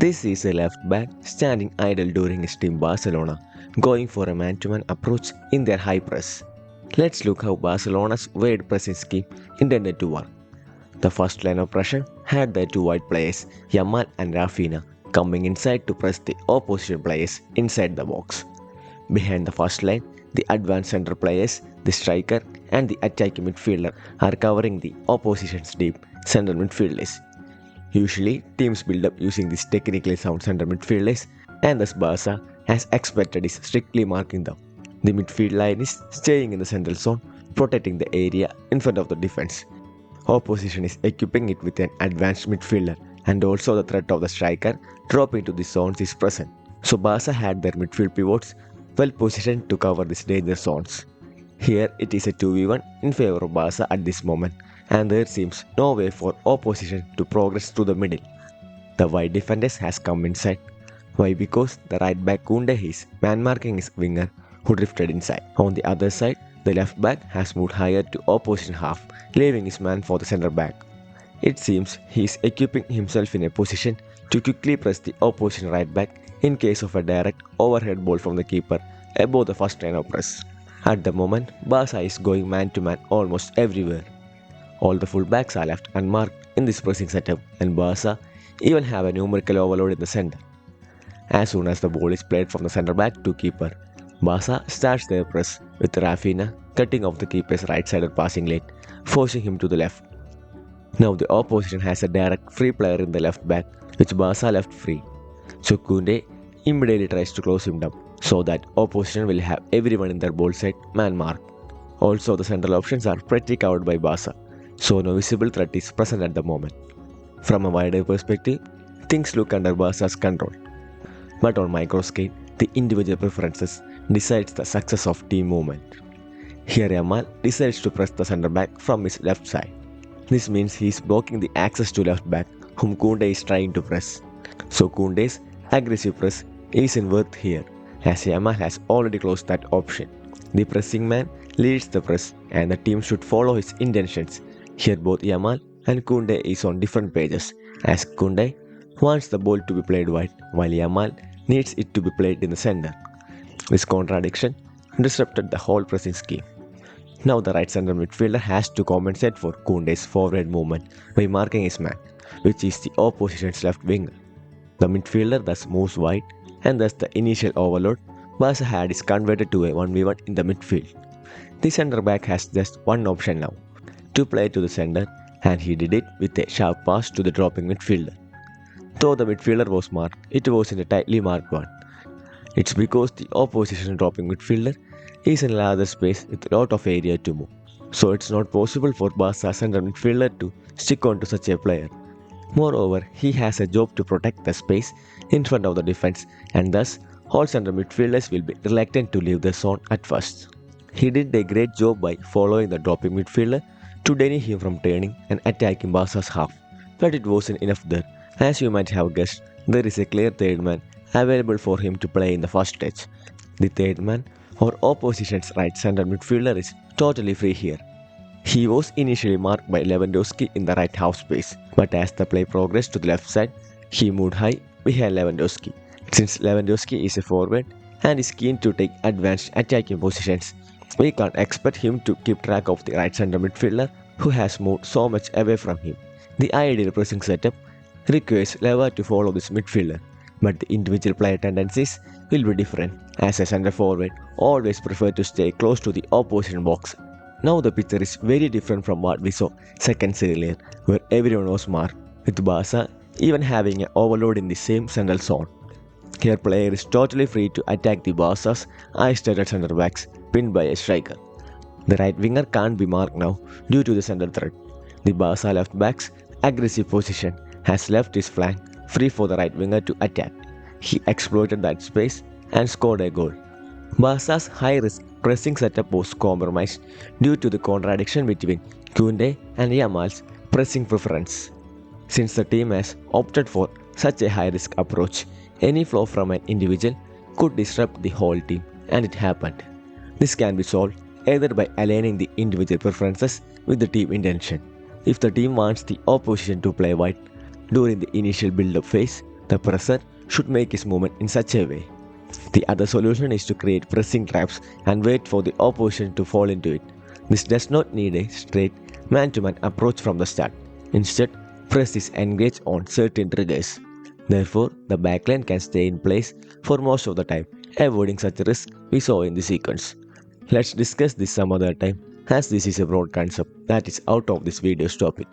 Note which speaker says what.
Speaker 1: This is a left back standing idle during his team Barcelona, going for a man-to-man approach in their high press. Let's look how Barcelona's wide pressing scheme intended to work. The first line of pressure had their two wide players, Yamal and Rafinha, coming inside to press the opposition players inside the box. Behind the first line, the advanced center players, the striker, and the attacking midfielder are covering the opposition's deep center midfielders. Usually, teams build up using these technically sound center midfielders, and thus Barca, as expected, is strictly marking them. The midfield line is staying in the central zone, protecting the area in front of the defense. Opposition is equipping it with an advanced midfielder, and also the threat of the striker dropping to the zones is present. So Barca had their midfield pivots well positioned to cover these danger zones. Here it is a 2v1 in favor of Barca at this moment, and there seems no way for opposition to progress through the middle. The wide defenders has come inside. Why? Because the right back Kounde is man marking his winger who drifted inside. On the other side, the left back has moved higher to opposition half, leaving his man for the center back. It seems he is equipping himself in a position to quickly press the opposition right back in case of a direct overhead ball from the keeper above the first line of press. At the moment, Barca is going man to man almost everywhere. All the fullbacks are left unmarked in this pressing setup, and Barca even have a numerical overload in the center. As soon as the ball is played from the center back to keeper, Barca starts their press with Rafinha cutting off the keeper's right-sided passing lane, forcing him to the left. Now the opposition has a direct free player in the left back, which Barca left free. So Kounde immediately tries to close him down, so that opposition will have everyone in their ball side man mark. Also the central options are pretty covered by Barca, so no visible threat is present at the moment. From a wider perspective, things look under Barca's control. But on micro scale, the individual preferences decides the success of team movement. Here Yamal decides to press the center back from his left side. This means he is blocking the access to left back whom Kounde is trying to press. So Kounde's aggressive press isn't worth here, as Yamal has already closed that option. The pressing man leads the press and the team should follow his intentions. Here both Yamal and Kounde is on different pages, as Kounde wants the ball to be played wide while Yamal needs it to be played in the center. This contradiction disrupted the whole pressing scheme. Now the right center midfielder has to compensate for Kounde's forward movement by marking his man, which is the opposition's left winger. The midfielder thus moves wide, and thus the initial overload Barca had is converted to a 1v1 in the midfield. The center back has just one option now, to play to the center, and he did it with a sharp pass to the dropping midfielder. Though the midfielder was marked, it wasn't a tightly marked one. It's because the opposition dropping midfielder is in a larger space with a lot of area to move. So it's not possible for Barca's center midfielder to stick on to such a player. Moreover, he has a job to protect the space in front of the defense, and thus all center midfielders will be reluctant to leave the zone at first. He did a great job by following the dropping midfielder to deny him from turning and attacking Barca's half. But it wasn't enough there. As you might have guessed, there is a clear third man available for him to play in the first stage. The third man, or opposition's right center midfielder, is totally free here. He was initially marked by Lewandowski in the right half space, but as the play progressed to the left side, he moved high behind Lewandowski. Since Lewandowski is a forward and is keen to take advanced attacking positions, we can't expect him to keep track of the right center midfielder who has moved so much away from him. The ideal pressing setup requires Lewa to follow this midfielder, but the individual player tendencies will be different, as a center forward always prefer to stay close to the opposition box. Now the picture is very different from what we saw seconds earlier, where everyone was marked, with Barca even having an overload in the same central zone. Here player is totally free to attack the Barca's isolated center backs pinned by a striker. The right winger can't be marked now due to the center threat. The Barca left back's aggressive position has left his flank free for the right winger to attack. He exploited that space and scored a goal. Barca's high-risk pressing setup was compromised due to the contradiction between Kounde and Yamal's pressing preference. Since the team has opted for such a high-risk approach, any flaw from an individual could disrupt the whole team, and it happened. This can be solved either by aligning the individual preferences with the team intention. If the team wants the opposition to play wide during the initial build-up phase, The presser should make his movement in such a way. The other solution is to create pressing traps and wait for the opposition to fall into it. This does not need a straight man-to-man approach from the start. Instead, press is engaged on certain triggers. Therefore, the backline can stay in place for most of the time, avoiding such risk we saw in the sequence. Let's discuss this some other time, as this is a broad concept that is out of this video's topic.